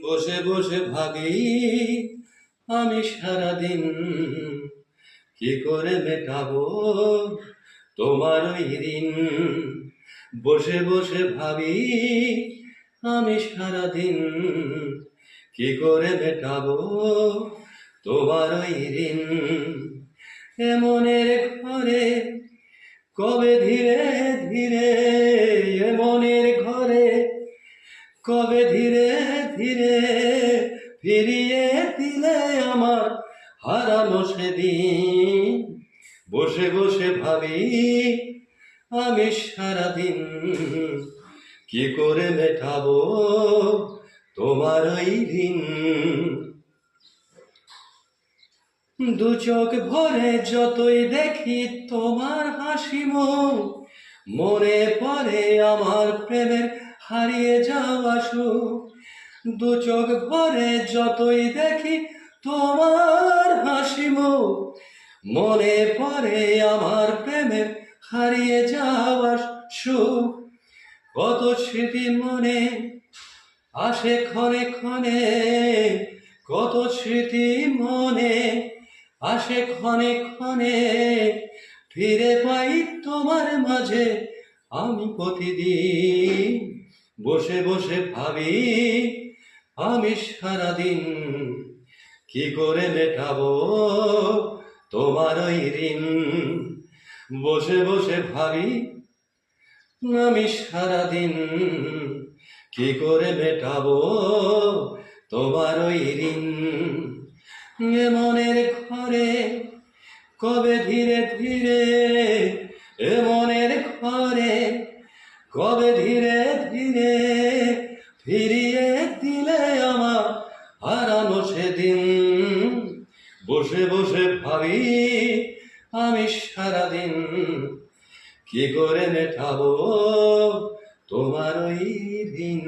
বসে বসে ভাবি আমি সারাদিন কি করে মেটাবো তোমার ওই ঋণ। বসে বসে ভাবি আমি সারাদিন কি করে মেটাবো তোমার ওই ঋণ। এমনের ঘরে কবে ধীরে ধীরে, এমনের ঘরে কবে ধীরে ধীরে ফিরিয়ে দিলে আমার হারানো সেদিন। বসে বসে ভাবি আমি সারাদিন কি করে মেটাবো তোমার ওই ঋণ। দু চোখ ভরে যতই দেখি তোমার হাসি মুখ, মনে পড়ে আমার প্রেমের হারিয়ে যাওয়া সুখ। দু চোখ ভরে যতই দেখি তোমার হাসি মুখ, মনে পড়ে আমার প্রেমের হারিয়ে যাওয়া সুখ। কত স্মৃতি মনে আসে ক্ষণে ক্ষণে, কত স্মৃতি মনে আসে ক্ষণে ক্ষণে, ফিরে পাই তোমার মাঝে আমি প্রতিদিন। বসে বসে ভাবি আমি সারাদিন কি করে মেটাবো তোমার ওই ঋণ। বসে বসে ভাবি আমি সারাদিন কি করে মেটাবো তোমার ওই ঋণ। এমনের ঘরে কবে ধীরে ধীরে, এমনের ঘরে কবে ধীরে ধীরে ফিরিয়ে দিলে আমার হারানো সেদিন। বসে বসে ভাবি আমি সারাদিন কি করে মেটাবো তোমার ওই ঋণ।